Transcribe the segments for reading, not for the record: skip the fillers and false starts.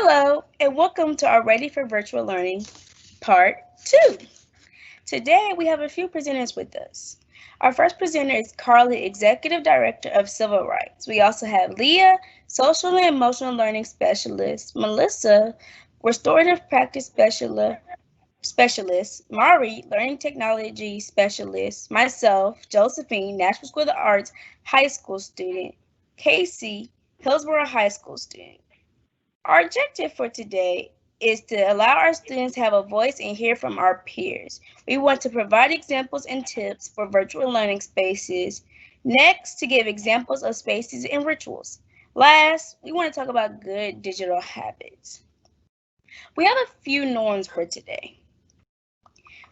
Hello, and welcome to our Ready for Virtual Learning Part 2. Today, we have a few presenters with us. Our first presenter is Carly, Executive Director of Civil Rights. We also have Leah, Social and Emotional Learning Specialist, Melissa, Restorative Practice Specialist, Mari, Learning Technology Specialist, myself, Josephine, National School of the Arts High School student, Casey, Hillsborough High School student. Our objective for today is to allow our students to have a voice and hear from our peers. We want to provide examples and tips for virtual learning spaces. Next, to give examples of spaces and rituals. Last, we want to talk about good digital habits. We have a few norms for today.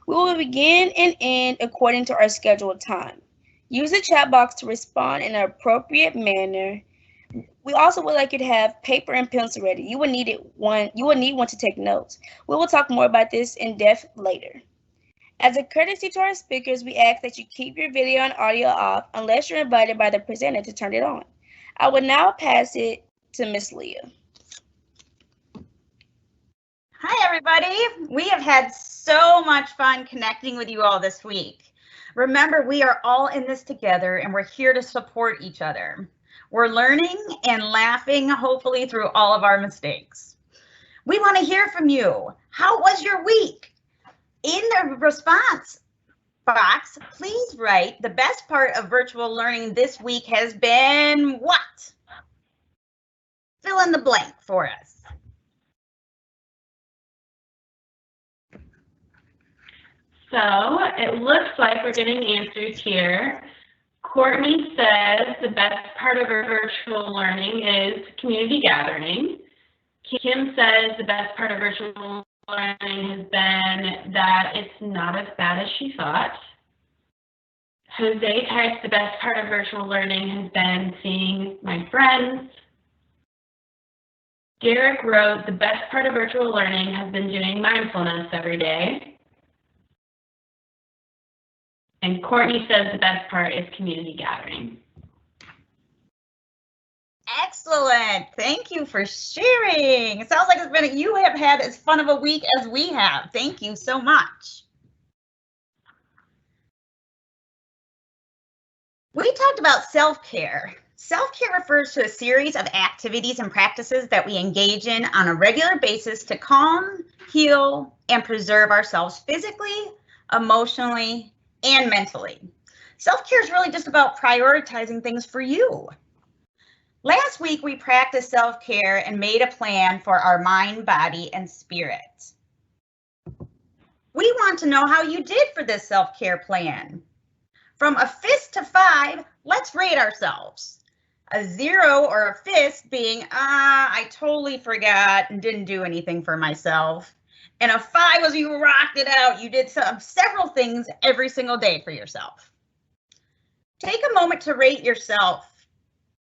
We will begin and end according to our scheduled time. Use the chat box to respond in an appropriate manner. We also would like you to have paper and pencil ready. You will need one to take notes. We will talk more about this in depth later. As a courtesy to our speakers, we ask that you keep your video and audio off unless you're invited by the presenter to turn it on. I will now pass it to Miss Leah. Hi, everybody. We have had so much fun connecting with you all this week. Remember, we are all in this together and we're here to support each other. We're learning and laughing, hopefully, through all of our mistakes. We want to hear from you. How was your week? In the response box, please write the best part of virtual learning this week has been what? Fill in the blank for us. So it looks like we're getting answers here. Courtney says the best part of our virtual learning is community gathering. Kim says the best part of virtual learning has been that it's not as bad as she thought. Jose types the best part of virtual learning has been seeing my friends. Derek wrote the best part of virtual learning has been doing mindfulness every day. And Courtney says the best part is community gathering. Excellent. Thank you for sharing. It sounds like you have had as fun of a week as we have. Thank you so much. We talked about self-care. Self-care refers to a series of activities and practices that we engage in on a regular basis to calm, heal, and preserve ourselves physically, emotionally, and mentally. Self-care is really just about prioritizing things for you. Last week, we practiced self-care and made a plan for our mind, body, and spirit. We want to know how you did for this self-care plan. From a fist to 5, let's rate ourselves. A 0 or a fist being, I totally forgot and didn't do anything for myself. And a 5 was you rocked it out. You did several things every single day for yourself. Take a moment to rate yourself.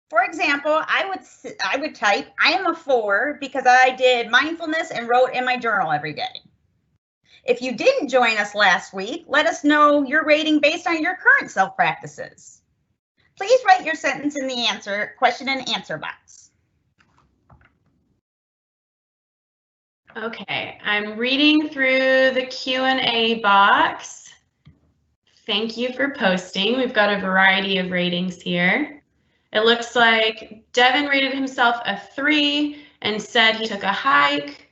For example, I would type, I am a 4 because I did mindfulness and wrote in my journal every day. If you didn't join us last week, let us know your rating based on your current self-practices. Please write your sentence in the question and answer box. Okay, I'm reading through the Q&A box. Thank you for posting. We've got a variety of ratings here. It looks like Devin rated himself a 3 and said he took a hike.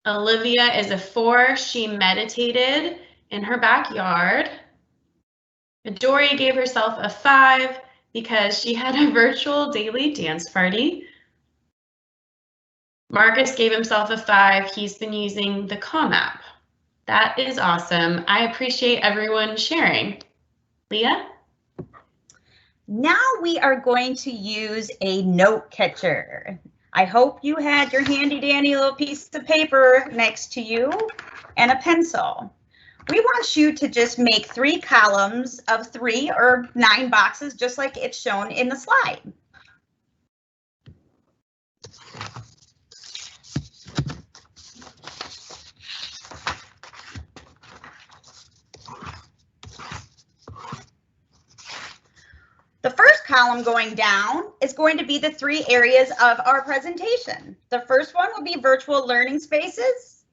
Olivia is a 4. She meditated in her backyard. Dory gave herself a 5 because she had a virtual daily dance party. Marcus gave himself a 5. He's been using the Calm app. That is awesome. I appreciate everyone sharing. Leah? Now we are going to use a note catcher. I hope you had your handy dandy little piece of paper next to you and a pencil. We want you to just make 3 columns of 3 or 9 boxes, just like it's shown in the slide. The first column going down is going to be the 3 areas of our presentation. The first one will be virtual learning spaces.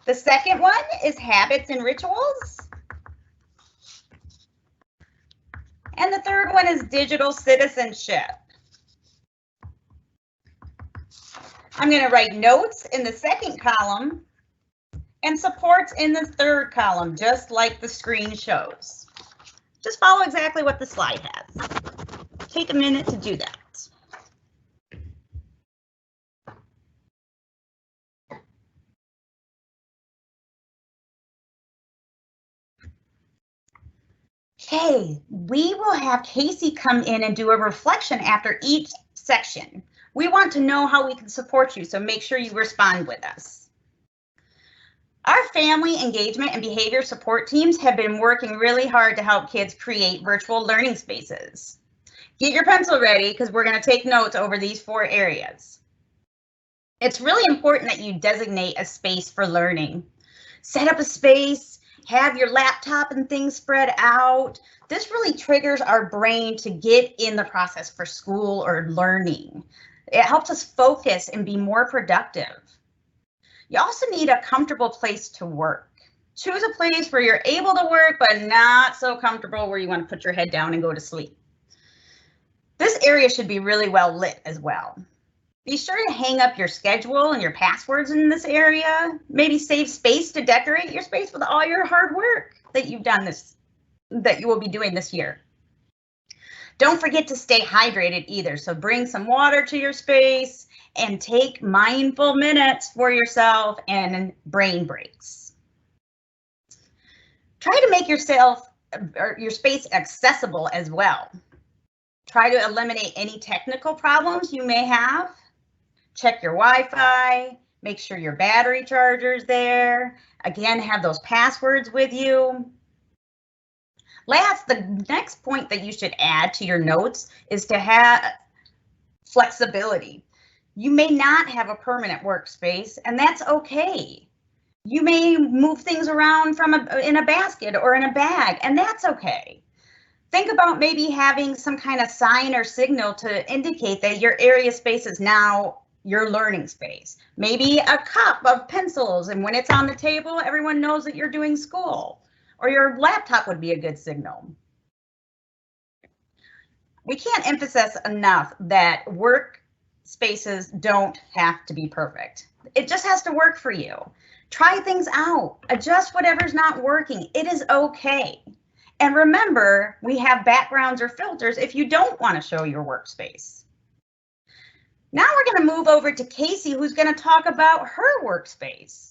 The second one is habits and rituals. And the third one is digital citizenship. I'm going to write notes in the second column and supports in the third column, just like the screen shows. Just follow exactly what the slide has. Take a minute to do that. Okay, we will have Casey come in and do a reflection after each section. We want to know how we can support you, so make sure you respond with us. Our family engagement and behavior support teams have been working really hard to help kids create virtual learning spaces. Get your pencil ready because we're going to take notes over these 4 areas. It's really important that you designate a space for learning. Set up a space, have your laptop and things spread out. This really triggers our brain to get in the process for school or learning. It helps us focus and be more productive. You also need a comfortable place to work. Choose a place where you're able to work, but not so comfortable where you want to put your head down and go to sleep. This area should be really well lit as well. Be sure to hang up your schedule and your passwords in this area. Maybe save space to decorate your space with all your hard work that you've done that you will be doing this year. Don't forget to stay hydrated either. So bring some water to your space and take mindful minutes for yourself and brain breaks. Try to make your space accessible as well. Try to eliminate any technical problems you may have. Check your Wi-Fi, make sure your battery charger's there. Again, have those passwords with you. Last, the next point that you should add to your notes is to have flexibility. You may not have a permanent workspace, and that's okay. You may move things around in a basket or in a bag, and that's okay. Think about maybe having some kind of sign or signal to indicate that your area space is now your learning space. Maybe a cup of pencils, and when it's on the table, everyone knows that you're doing school. Or your laptop would be a good signal. We can't emphasize enough that work spaces don't have to be perfect. It just has to work for you. Try things out, adjust whatever's not working. It is okay. And remember, we have backgrounds or filters if you don't want to show your workspace. Now we're going to move over to Casey, who's going to talk about her workspace.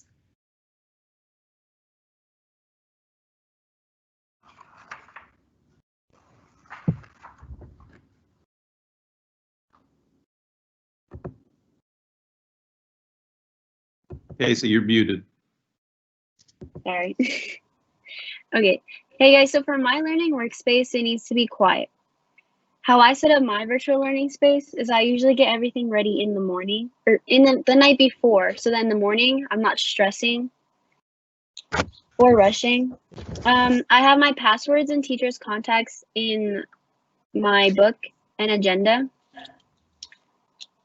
Casey, you're muted. Sorry. Okay. Hey guys, so for my learning workspace, it needs to be quiet. How I set up my virtual learning space is I usually get everything ready in the morning or in the night before. So then in the morning, I'm not stressing or rushing. I have my passwords and teachers' contacts in my book and agenda.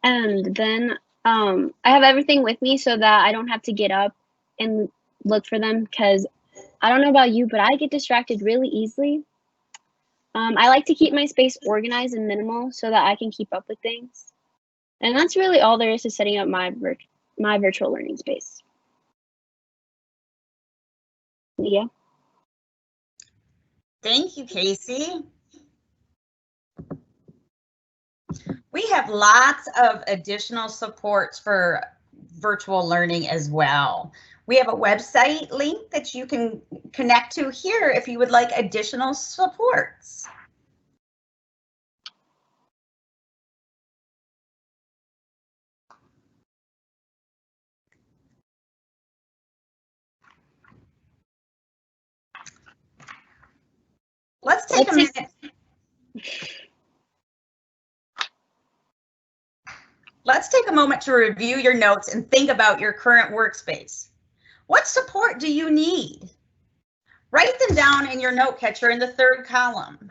And then I have everything with me so that I don't have to get up and look for them because I don't know about you, but I get distracted really easily. I like to keep my space organized and minimal so that I can keep up with things. And that's really all there is to setting up my virtual learning space. Yeah. Thank you, Casey. We have lots of additional supports for virtual learning as well. We have a website link that you can connect to here if you would like additional supports. Let's take a minute. Let's take a moment to review your notes and think about your current workspace. What support do you need? Write them down in your note catcher in the third column.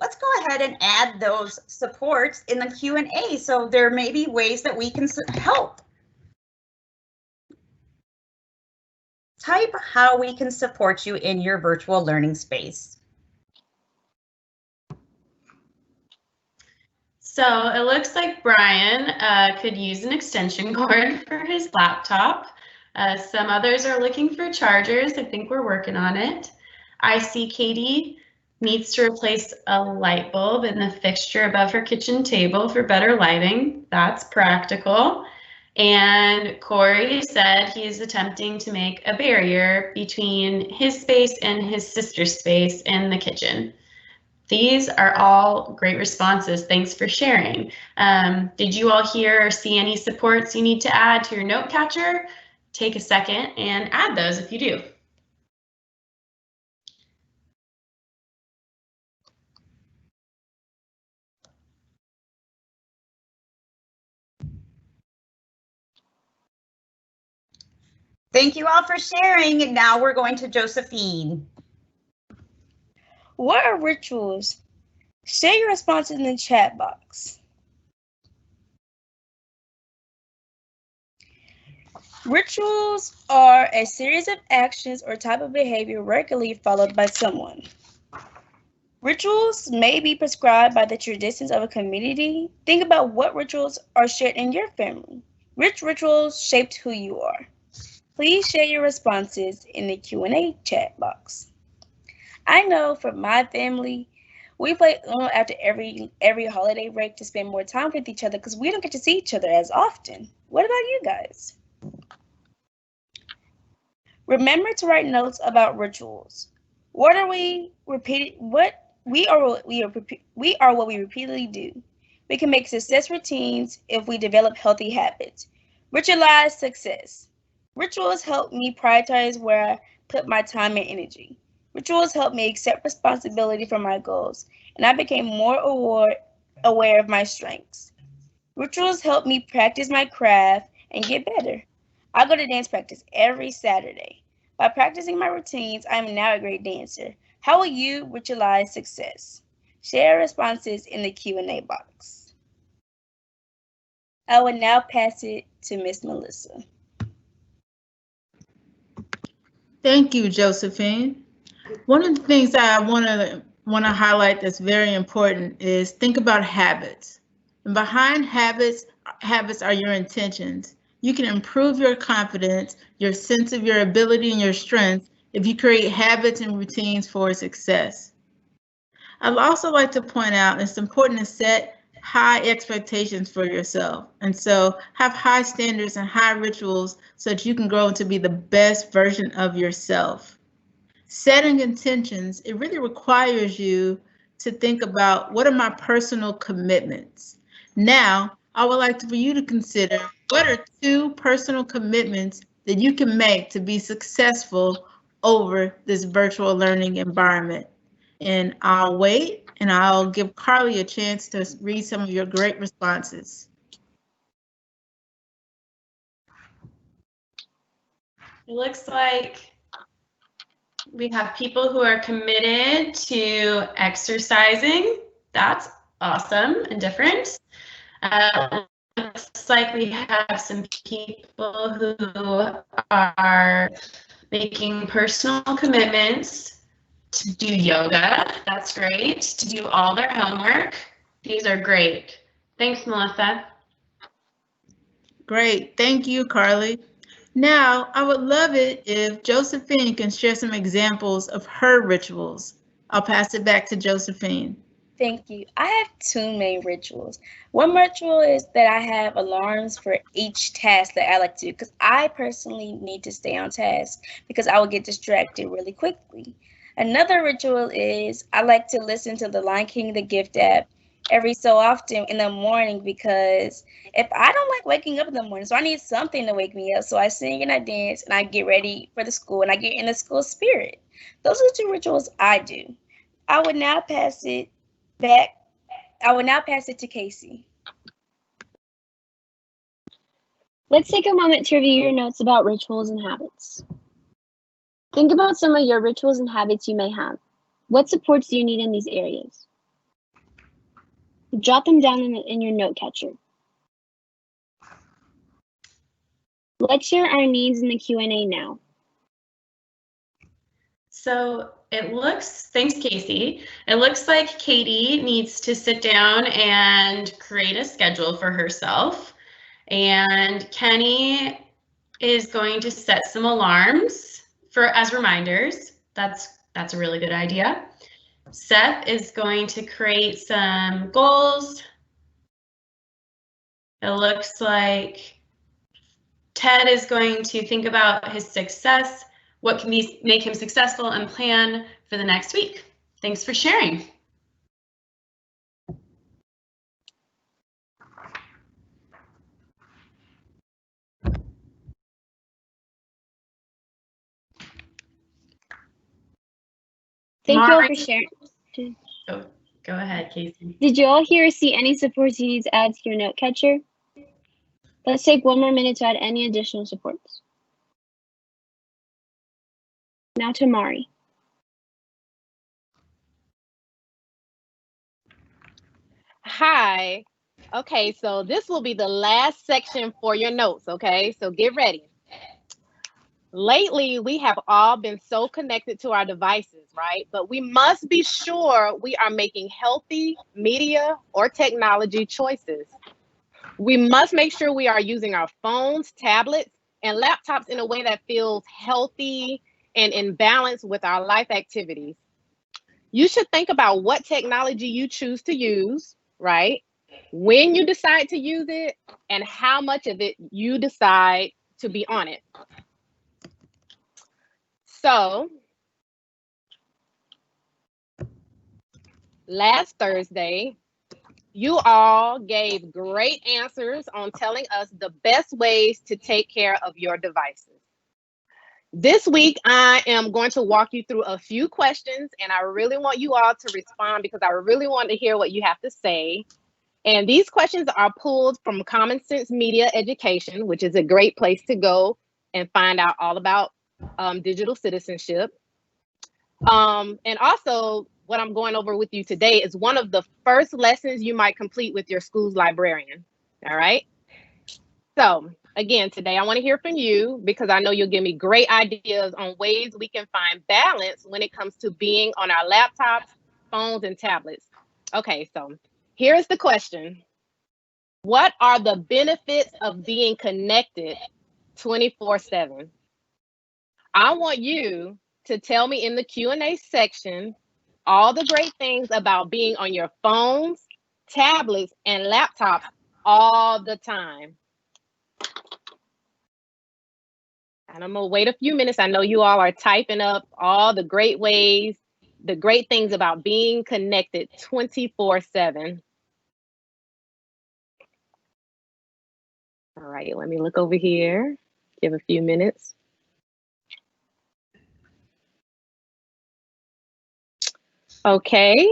let's go ahead and add those supports in the Q&A. So there may be ways that we can help. Type how we can support you in your virtual learning space. So it looks like Brian could use an extension cord for his laptop. Some others are looking for chargers. I think we're working on it. I see Katie needs to replace a light bulb in the fixture above her kitchen table for better lighting. That's practical. And Corey said he is attempting to make a barrier between his space and his sister's space in the kitchen. These are all great responses. Thanks for sharing. Did you all hear or see any supports you need to add to your note catcher? Take a second and add those if you do. Thank you all for sharing, and now we're going to Josephine. What are rituals? Share your responses in the chat box. Rituals are a series of actions or type of behavior regularly followed by someone. Rituals may be prescribed by the traditions of a community. Think about what rituals are shared in your family. Which rituals shaped who you are? Please share your responses in the Q&A chat box. I know for my family, we play Uno after every holiday break to spend more time with each other because we don't get to see each other as often. What about you guys? Remember to write notes about rituals. What are we repeating? We are what we repeatedly do. We can make success routines if we develop healthy habits. Ritualize success. Rituals help me prioritize where I put my time and energy. Rituals help me accept responsibility for my goals, and I became more aware of my strengths. Rituals help me practice my craft and get better. I go to dance practice every Saturday. By practicing my routines, I am now a great dancer. How will you ritualize success? Share responses in the Q&A box. I will now pass it to Miss Melissa. Thank you, Josephine. One of the things I want to highlight that's very important is think about habits. And behind habits are your intentions. You can improve your confidence, your sense of your ability and your strength if you create habits and routines for success. I'd also like to point out it's important to set high expectations for yourself. And so have high standards and high rituals so that you can grow to be the best version of yourself. Setting intentions, it really requires you to think about what are my personal commitments. Now, I would like for you to consider what are 2 personal commitments that you can make to be successful over this virtual learning environment. And I'll wait and I'll give Carly a chance to read some of your great responses. It looks like we have people who are committed to exercising. That's awesome and different. Looks like we have some people who are making personal commitments to do yoga. That's great. To do all their homework. These are great. Thanks, Melissa. Great. Thank you, Carly. Now, I would love it if Josephine can share some examples of her rituals. I'll pass it back to Josephine. Thank you. I have 2 main rituals. One ritual is that I have alarms for each task that I like to do because I personally need to stay on task because I will get distracted really quickly. Another ritual is I like to listen to the Lion King, the Gift app every so often in the morning because if I don't like waking up in the morning, so I need something to wake me up. So I sing and I dance and I get ready for the school and I get in the school spirit. Those are 2 rituals I do. I would now pass it to Casey. Let's take a moment to review your notes about rituals and habits. Think about some of your rituals and habits you may have. What supports do you need in these areas? Jot them down in your note catcher. Let's share our needs in the Q&A now. So it looks, thanks Casey, it looks like Katie needs to sit down and create a schedule for herself. And Kenny is going to set some alarms as reminders. That's a really good idea. Seth is going to create some goals. It looks like Ted is going to think about his success, what can make him successful, and plan for the next week. Thanks for sharing. Thank you all for sharing. Go ahead, Casey. Did you all hear or see any supports you need to add to your note catcher? Let's take one more minute to add any additional supports. Now to Mari. Hi. Okay, so this will be the last section for your notes, okay? So get ready. Lately, we have all been so connected to our devices, right? But we must be sure we are making healthy media or technology choices. We must make sure we are using our phones, tablets, and laptops in a way that feels healthy and in balance with our life activities. You should think about what technology you choose to use, right? When you decide to use it, and how much of it you decide to be on it. So, last Thursday, you all gave great answers on telling us the best ways to take care of your devices. This week, I am going to walk you through a few questions, and I really want you all to respond because I really want to hear what you have to say. And these questions are pulled from Common Sense Media Education, which is a great place to go and find out all about digital citizenship. And also, what I'm going over with you today is one of the first lessons you might complete with your school's librarian. All right. So again, today I want to hear from you because I know you'll give me great ideas on ways we can find balance when it comes to being on our laptops, phones, and tablets. Okay, so here's the question. What are the benefits of being connected 24/7? I want you to tell me in the Q&A section all the great things about being on your phones, tablets, and laptops all the time. And I'm gonna wait a few minutes. I know you all are typing up all the great ways, the great things about being connected 24/7. All right, let me look over here. Give a few minutes. Okay,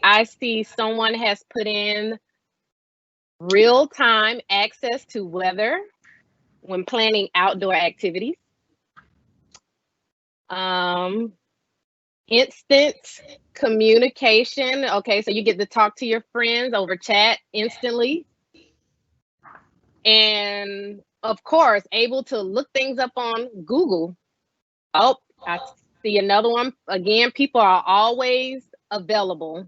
I see someone has put in real-time access to weather when planning outdoor activities. Instant communication. Okay, so you get to talk to your friends over chat instantly. And of course, able to look things up on Google. Oh, I see another one. Again, people are always available.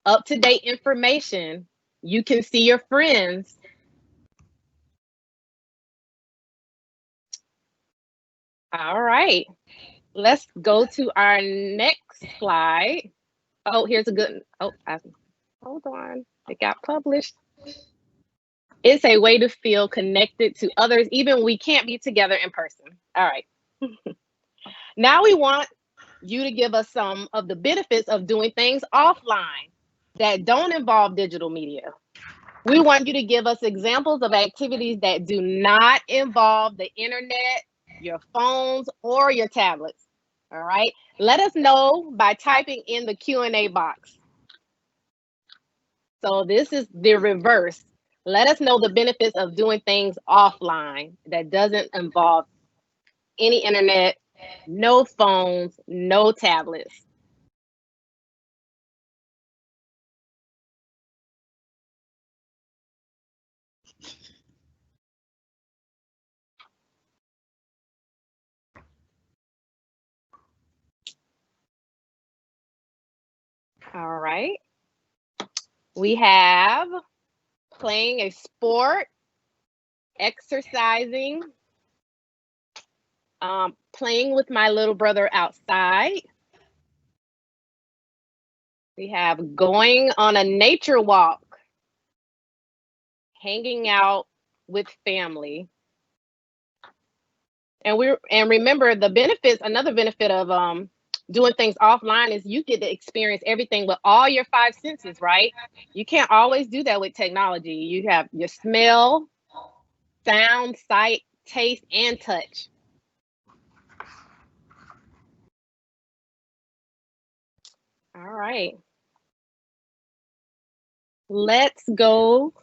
Up-to-date information. You can see your friends. All right, let's go to our next slide. Oh, here's a good, hold on, it got published. It's a way to feel connected to others, even when we can't be together in person. All right. Now we want you to give us some of the benefits of doing things offline that don't involve digital media. We want you to give us examples of activities that do not involve the internet, your phones, or your tablets. All right. Let us know by typing in the Q&A box. So this is the reverse. Let us know the benefits of doing things offline that doesn't involve any internet, no phones, no tablets. All right. We have playing a sport, exercising, playing with my little brother outside. We have going on a nature walk, hanging out with family. And remember the benefits, another benefit of doing things offline is you get to experience everything with all your 5 senses, right? You can't always do that with technology. You have your smell, sound, sight, taste, and touch. All right. Let's go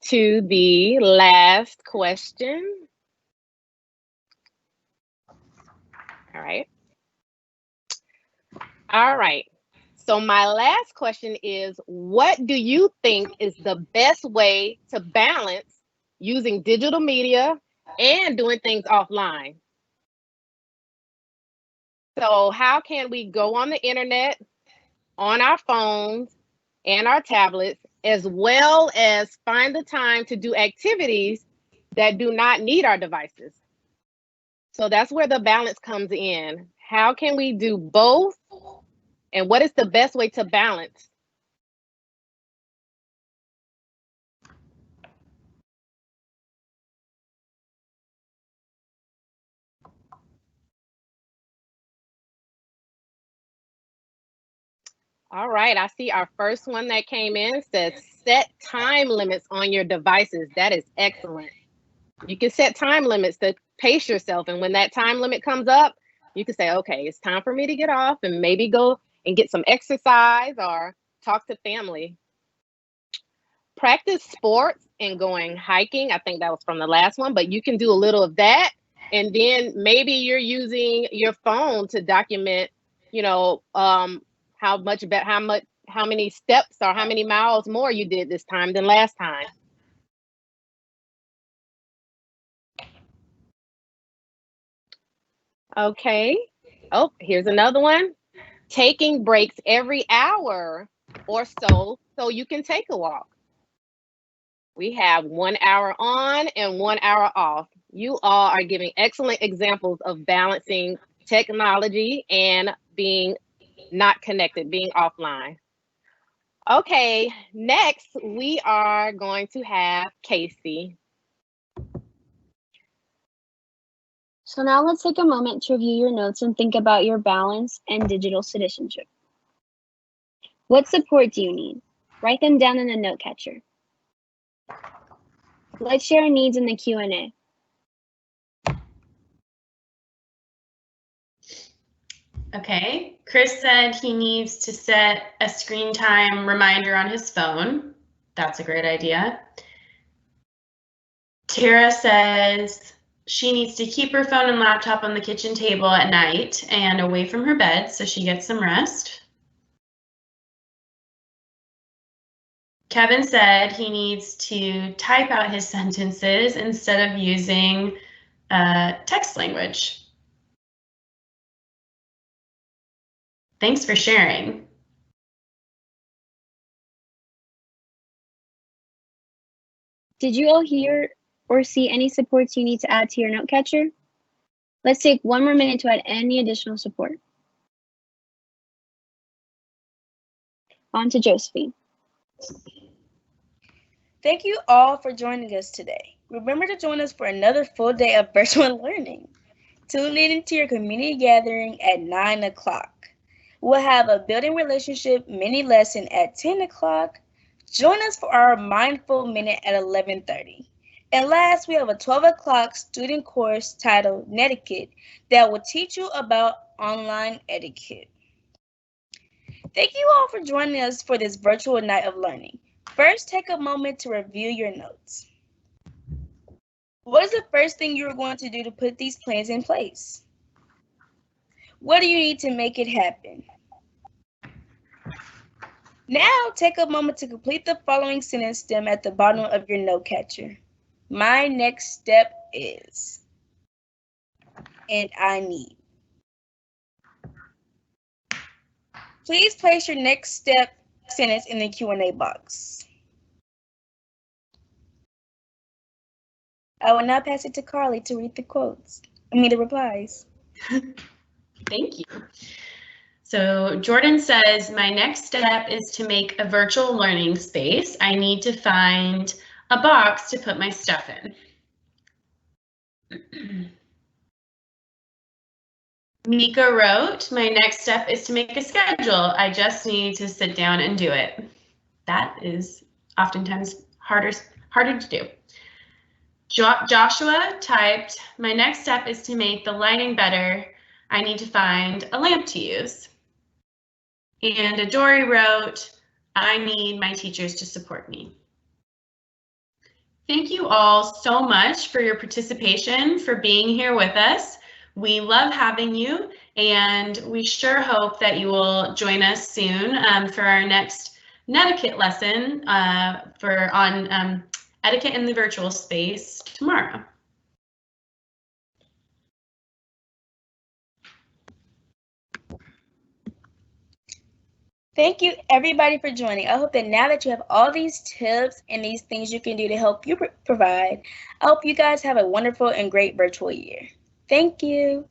to the last question. All right. All right. So my last question is, what do you think is the best way to balance using digital media and doing things offline? So how can we go on the internet, on our phones and our tablets, as well as find the time to do activities that do not need our devices? So that's where the balance comes in. How can we do both? And what is the best way to balance? All right, I see our first one that came in says set time limits on your devices. That is excellent. You can set time limits to pace yourself. And when that time limit comes up, you can say, okay, it's time for me to get off and maybe go and get some exercise or talk to family. Practice sports and going hiking. I think that was from the last one, but you can do a little of that. And then maybe you're using your phone to document, you know, how many steps or how many miles more you did this time than last time. Okay. Oh, here's another one. Taking breaks every hour or so you can take a walk. We have 1 hour on and 1 hour off. You all are giving excellent examples of balancing technology and being not connected, being offline. Okay, next we are going to have Casey. So now let's take a moment to review your notes and think about your balance and digital citizenship. What support do you need? Write them down in a note catcher. Let's share our needs in the Q&A. Okay, Chris said he needs to set a screen time reminder on his phone. That's a great idea. Tara says she needs to keep her phone and laptop on the kitchen table at night and away from her bed so she gets some rest. Kevin said he needs to type out his sentences instead of using text language. Thanks for sharing. Did you all hear or see any supports you need to add to your note catcher? Let's take 1 more minute to add any additional support. On to Josephine. Thank you all for joining us today. Remember to join us for another full day of virtual learning. Tune in into your community gathering at 9 o'clock. We'll have a building relationship mini lesson at 10 o'clock. Join us for our mindful minute at 11:30. And last, we have a 12 o'clock student course titled Netiquette that will teach you about online etiquette. Thank you all for joining us for this virtual night of learning. First, take a moment to review your notes. What is the first thing you are going to do to put these plans in place? What do you need to make it happen? Now, take a moment to complete the following sentence stem at the bottom of your note catcher. My next step is, and I need. Please place your next step sentence in the Q&A box. I will now pass it to Carly to read the the replies. Thank you. So Jordan says, my next step is to make a virtual learning space. I need to find a box to put my stuff in. Mika wrote, my next step is to make a schedule. I just need to sit down and do it. That is oftentimes harder to do. Joshua typed, my next step is to make the lighting better. I need to find a lamp to use. And Adori wrote, I need my teachers to support me. Thank you all so much for your participation, for being here with us. We love having you, and we sure hope that you will join us soon for our next netiquette lesson on etiquette in the virtual space tomorrow. Thank you everybody for joining. I hope that now that you have all these tips and these things you can do to help you provide, I hope you guys have a wonderful and great virtual year. Thank you.